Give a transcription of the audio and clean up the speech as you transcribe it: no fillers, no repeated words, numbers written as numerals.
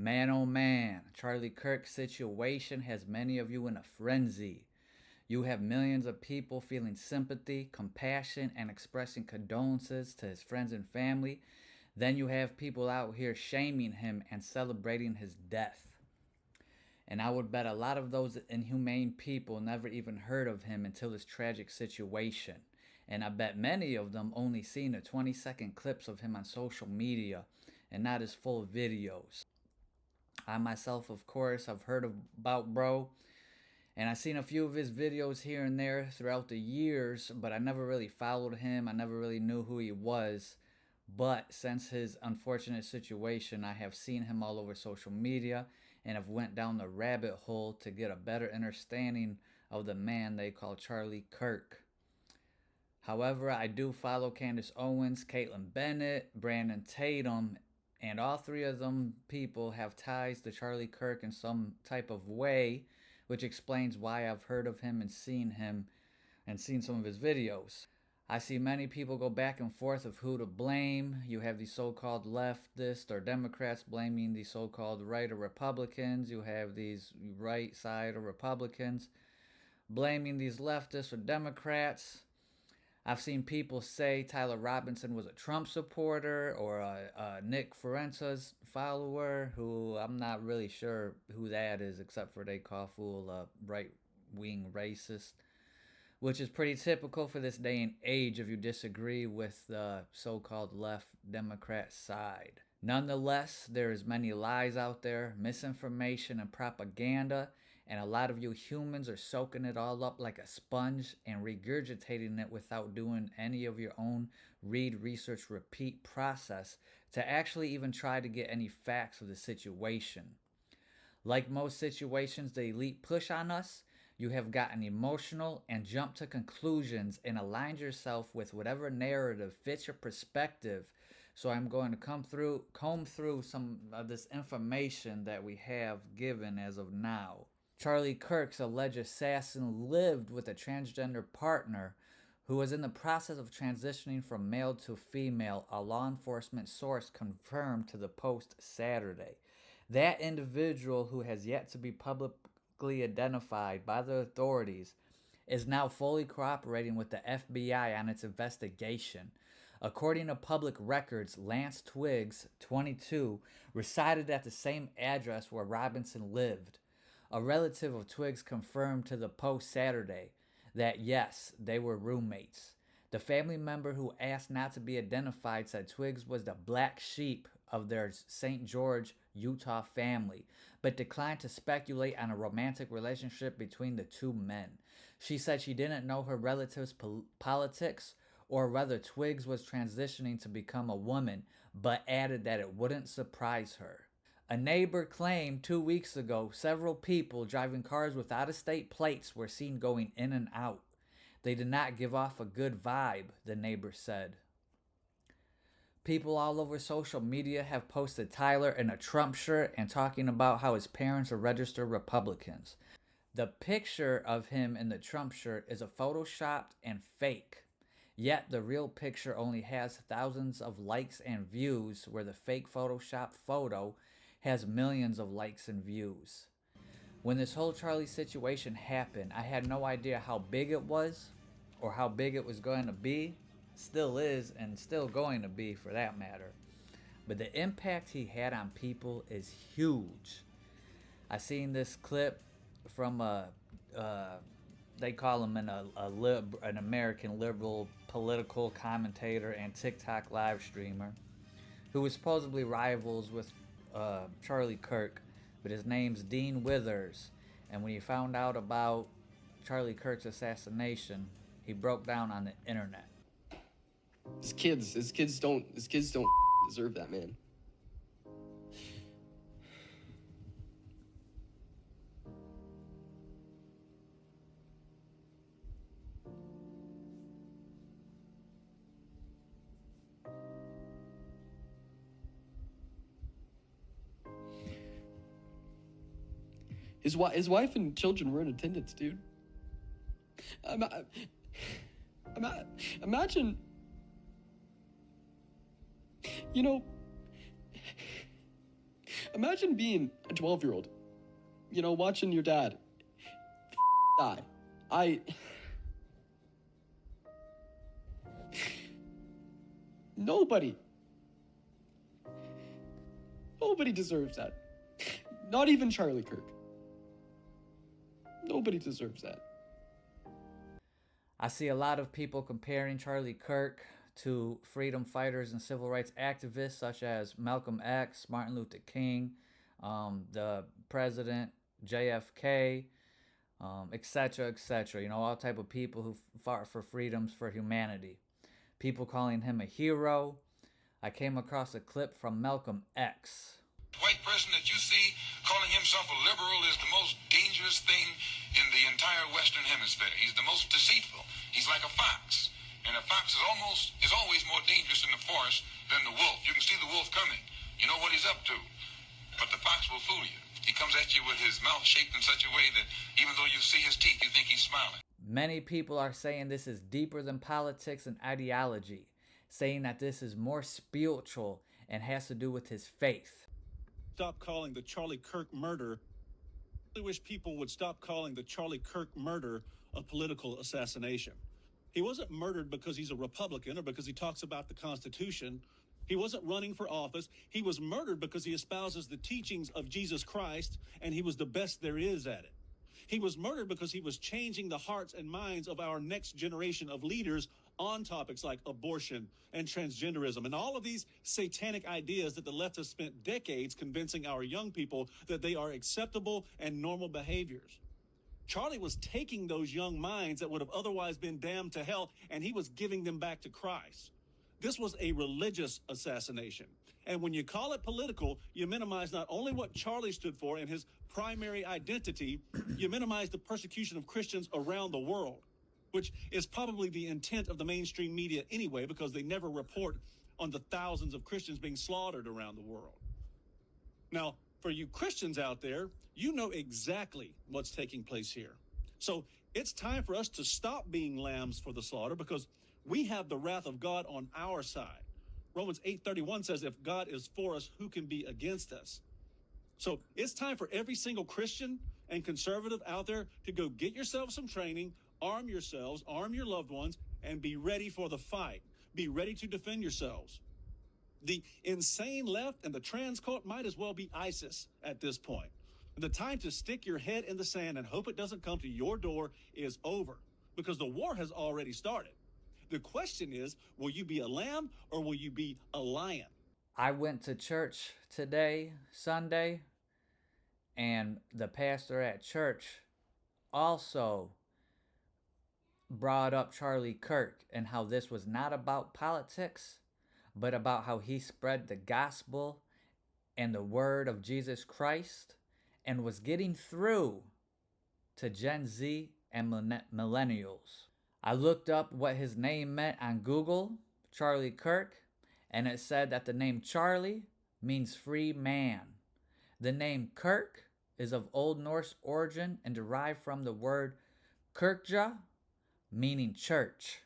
Man, oh man, Charlie Kirk's situation has many of you in a frenzy. You have millions of people feeling sympathy, compassion, and expressing condolences to his friends and family. Then you have people out here shaming him and celebrating his death. And I would bet a lot of those inhumane people never even heard of him until his tragic situation. And I bet many of them only seen the 20-second clips of him on social media and not his full videos. I myself, of course, have heard about bro, and I've seen a few of his videos here and there throughout the years, but I never really followed him. I never really knew who he was. But since his unfortunate situation, I have seen him all over social media and have went down the rabbit hole to get a better understanding of the man they call Charlie Kirk. However, I do follow Candace Owens, Caitlin Bennett, Brandon Tatum, and all three of them people have ties to Charlie Kirk in some type of way, which explains why I've heard of him and seen some of his videos. I see many people go back and forth of who to blame. You have the so-called leftists or Democrats blaming the so-called right or Republicans. You have these right side or Republicans blaming these leftists or Democrats. I've seen people say Tyler Robinson was a Trump supporter or a Nick Ferenza's follower, who I'm not really sure who that is, except for they call fool a right-wing racist, which is pretty typical for this day and age if you disagree with the so-called left Democrat side. Nonetheless, there is many lies out there, misinformation and propaganda, and a lot of you humans are soaking it all up like a sponge and regurgitating it without doing any of your own read, research, repeat process to actually even try to get any facts of the situation. Like most situations the elite push on us, you have gotten emotional and jumped to conclusions and aligned yourself with whatever narrative fits your perspective. So I'm going to comb through some of this information that we have given as of now. Charlie Kirk's alleged assassin lived with a transgender partner who was in the process of transitioning from male to female, a law enforcement source confirmed to the Post Saturday. That individual, who has yet to be publicly identified by the authorities, is now fully cooperating with the FBI on its investigation. According to public records, Lance Twiggs, 22, resided at the same address where Robinson lived. A relative of Twiggs confirmed to the Post Saturday that yes, they were roommates. The family member who asked not to be identified said Twiggs was the black sheep of their St. George, Utah family, but declined to speculate on a romantic relationship between the two men. She said she didn't know her relative's politics or whether Twiggs was transitioning to become a woman, but added that it wouldn't surprise her. A neighbor claimed 2 weeks ago several people driving cars with out-of-state plates were seen going in and out. They did not give off a good vibe, the neighbor said. People all over social media have posted Tyler in a Trump shirt and talking about how his parents are registered Republicans. The picture of him in the Trump shirt is a photoshopped and fake. Yet the real picture only has thousands of likes and views, where the fake Photoshop photo has millions of likes and views. When this whole Charlie situation happened, I had no idea how big it was or how big it was going to be. Still is, and still going to be for that matter. But the impact he had on people is huge. I seen this clip from they call him an American liberal political commentator and TikTok live streamer who was supposedly rivals with Charlie Kirk, but his name's Dean Withers. And when he found out about Charlie Kirk's assassination, he broke down on the internet. His kids don't deserve that, man. His wife and children were in attendance, dude. Imagine, Imagine being a 12-year-old, you know, watching your dad die. Nobody deserves that. Not even Charlie Kirk. Nobody deserves that. I see a lot of people comparing Charlie Kirk to freedom fighters and civil rights activists such as Malcolm X, Martin Luther King, the president, JFK, etc., etc. You know, all type of people who fought for freedoms for humanity. People calling him a hero. I came across a clip from Malcolm X. White person that you see calling himself a liberal is the most dangerous thing in the entire Western Hemisphere. He's the most deceitful. He's like a fox. And a fox is always more dangerous in the forest than the wolf. You can see the wolf coming. You know what he's up to. But the fox will fool you. He comes at you with his mouth shaped in such a way that even though you see his teeth, you think he's smiling. Many people are saying this is deeper than politics and ideology, saying that this is more spiritual and has to do with his faith. Stop calling the Charlie Kirk murder. I wish people would stop calling the Charlie Kirk murder a political assassination. He wasn't murdered because he's a Republican or because he talks about the Constitution. He wasn't running for office. He was murdered because he espouses the teachings of Jesus Christ, and he was the best there is at it. He was murdered because he was changing the hearts and minds of our next generation of leaders on topics like abortion and transgenderism and all of these satanic ideas that the left has spent decades convincing our young people that they are acceptable and normal behaviors. Charlie was taking those young minds that would have otherwise been damned to hell, and he was giving them back to Christ. This was a religious assassination. And when you call it political, you minimize not only what Charlie stood for and his primary identity, you minimize the persecution of Christians around the world, which is probably the intent of the mainstream media anyway, because they never report on the thousands of Christians being slaughtered around the world. Now, for you Christians out there, you know exactly what's taking place here. So it's time for us to stop being lambs for the slaughter, because we have the wrath of God on our side. Romans 8:31 says, if God is for us, who can be against us? So it's time for every single Christian and conservative out there to go get yourself some training, arm yourselves, arm your loved ones, and be ready for the fight. Be ready to defend yourselves. The insane left and the trans cult might as well be ISIS at this point. The time to stick your head in the sand and hope it doesn't come to your door is over, because the war has already started. The question is, will you be a lamb or will you be a lion? I went to church today, Sunday, and the pastor at church also brought up Charlie Kirk and how this was not about politics, but about how he spread the gospel and the word of Jesus Christ and was getting through to Gen Z and millennials. I looked up what his name meant on Google, Charlie Kirk, and it said that the name Charlie means free man. The name Kirk is of Old Norse origin and derived from the word kirkja, meaning church.